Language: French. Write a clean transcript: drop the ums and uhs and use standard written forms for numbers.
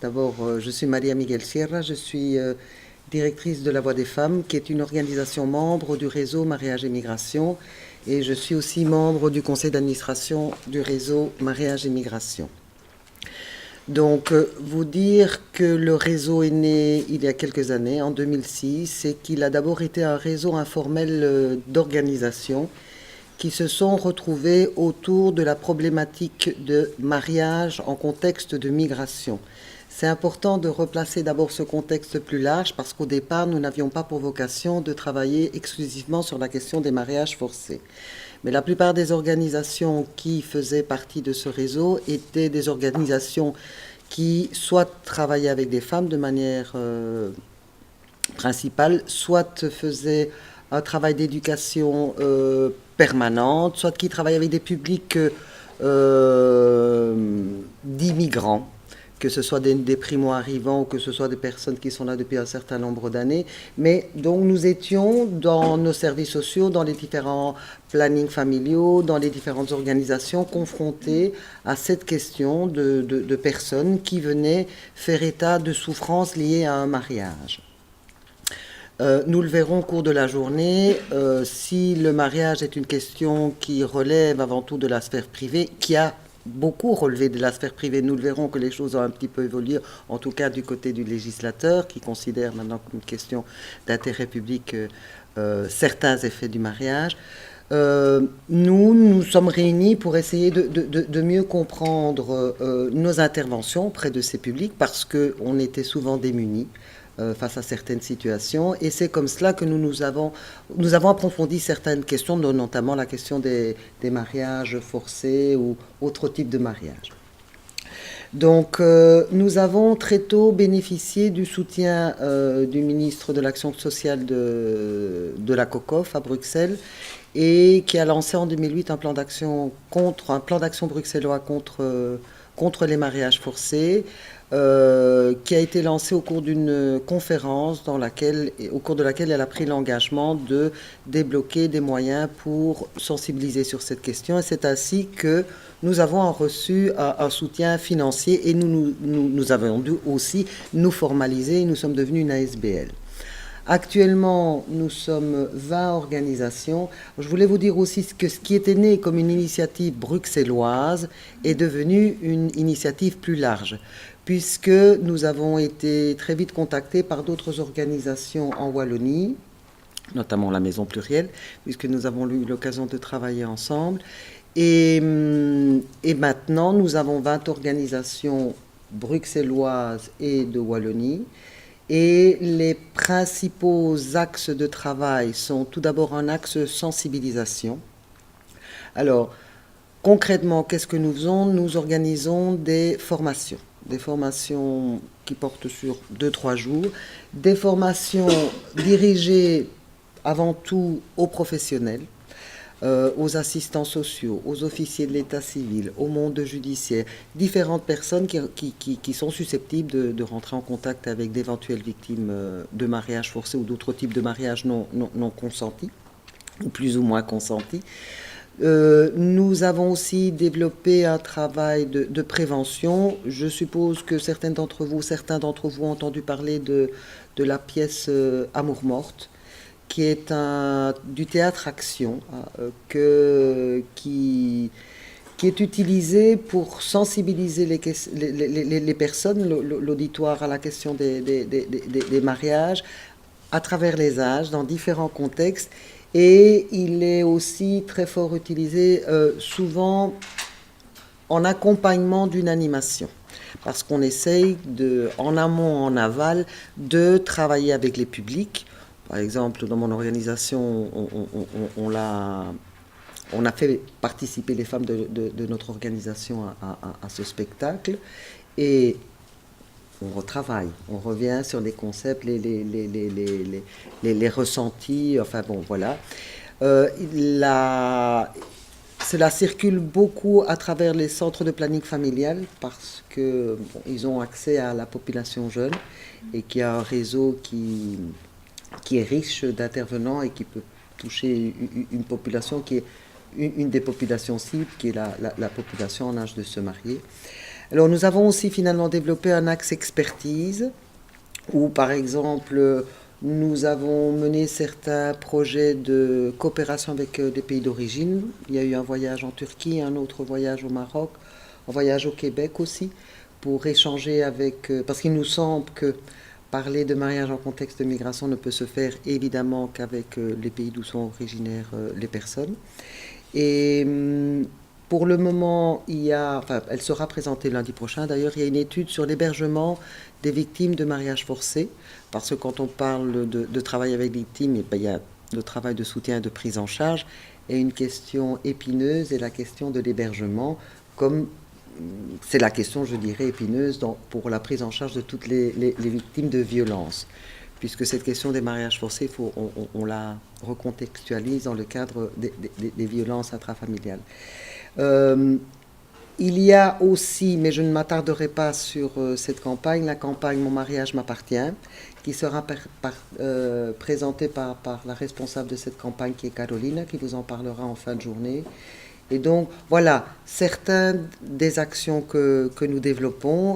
D'abord, je suis Maria Miguel Sierra, je suis directrice de La Voix des Femmes, qui est une organisation membre du réseau Mariage et Migration, et je suis aussi membre du conseil d'administration du réseau Mariage et Migration. Donc, vous dire que le réseau est né il y a quelques années, en 2006, et qu'il a d'abord été un réseau informel d'organisations qui se sont retrouvées autour de la problématique de mariage en contexte de migration. C'est important de replacer d'abord ce contexte plus large parce qu'au départ, nous n'avions pas pour vocation de travailler exclusivement sur la question des mariages forcés. Mais la plupart des organisations qui faisaient partie de ce réseau étaient des organisations qui soit travaillaient avec des femmes de manière principale, soit faisaient un travail d'éducation permanente, soit qui travaillent avec des publics d'immigrants, que ce soit des primo-arrivants ou que ce soit des personnes qui sont là depuis un certain nombre d'années. Mais donc nous étions dans nos services sociaux, dans les différents plannings familiaux, dans les différentes organisations confrontées à cette question de personnes qui venaient faire état de souffrances liées à un mariage. Nous le verrons au cours de la journée. Si le mariage est une question qui relève avant tout de la sphère privée, qui a beaucoup relevé de la sphère privée, nous le verrons que les choses ont un petit peu évolué, en tout cas du côté du législateur, qui considère maintenant comme une question d'intérêt public certains effets du mariage. Nous sommes réunis pour essayer de mieux comprendre nos interventions auprès de ces publics parce qu'on était souvent démunis face à certaines situations. Et c'est comme cela que nous avons approfondi certaines questions, notamment la question des mariages forcés ou autres types de mariages. Donc, nous avons très tôt bénéficié du soutien du ministre de l'Action sociale de la COCOF à Bruxelles et qui a lancé en 2008 un plan d'action bruxellois contre les mariages forcés, qui a été lancé au cours d'une conférence au cours de laquelle elle a pris l'engagement de débloquer des moyens pour sensibiliser sur cette question. Et c'est ainsi que nous avons reçu un soutien financier et nous avons dû aussi nous formaliser et nous sommes devenus une ASBL. Actuellement, nous sommes 20 organisations. Je voulais vous dire aussi que ce qui était né comme une initiative bruxelloise est devenu une initiative plus large, puisque nous avons été très vite contactés par d'autres organisations en Wallonie, notamment la Maison Plurielle, puisque nous avons eu l'occasion de travailler ensemble. Et maintenant, nous avons 20 organisations bruxelloises et de Wallonie. Et les principaux axes de travail sont tout d'abord un axe sensibilisation. Alors, concrètement, qu'est-ce que nous faisons? Nous organisons des formations qui portent sur 2-3 jours, des formations dirigées avant tout aux professionnels, aux assistants sociaux, aux officiers de l'état civil, au monde judiciaire, différentes personnes qui sont susceptibles de rentrer en contact avec d'éventuelles victimes de mariage forcé ou d'autres types de mariage non consentis, ou plus ou moins consentis. Nous avons aussi développé un travail de prévention. Je suppose que certains d'entre vous ont entendu parler de la pièce Amour morte, qui est du théâtre-action, qui est utilisé pour sensibiliser les personnes, l'auditoire à la question des mariages, à travers les âges, dans différents contextes. Et il est aussi très fort utilisé, souvent en accompagnement d'une animation. Parce qu'on essaye, en amont, en aval, de travailler avec les publics. Par exemple, dans mon organisation, on a fait participer les femmes de notre organisation à ce spectacle. Et on retravaille, on revient sur les concepts, les ressentis, enfin bon, voilà. Cela circule beaucoup à travers les centres de planning familial parce que ils ont accès à la population jeune et qu'il y a un réseau qui est riche d'intervenants et qui peut toucher une population qui est une des populations cibles, qui est la population en âge de se marier. Alors nous avons aussi finalement développé un axe expertise où par exemple nous avons mené certains projets de coopération avec des pays d'origine. Il y a eu un voyage en Turquie, un autre voyage au Maroc, un voyage au Québec aussi pour échanger avec... parce qu'il nous semble que parler de mariage en contexte de migration ne peut se faire évidemment qu'avec les pays d'où sont originaires les personnes. Et pour le moment, enfin, elle sera présentée lundi prochain. D'ailleurs, il y a une étude sur l'hébergement des victimes de mariage forcé. Parce que quand on parle de travail avec victimes, il y a le travail de soutien et de prise en charge. Et une question épineuse est la question de l'hébergement, comme c'est la question, je dirais, épineuse pour la prise en charge de toutes les victimes de violences. Puisque cette question des mariages forcés, on la recontextualise dans le cadre des violences intrafamiliales. Il y a aussi, mais je ne m'attarderai pas sur cette campagne, la campagne Mon mariage m'appartient, qui sera présentée par la responsable de cette campagne qui est Caroline, qui vous en parlera en fin de journée. Et donc, voilà, certaines des actions que nous développons.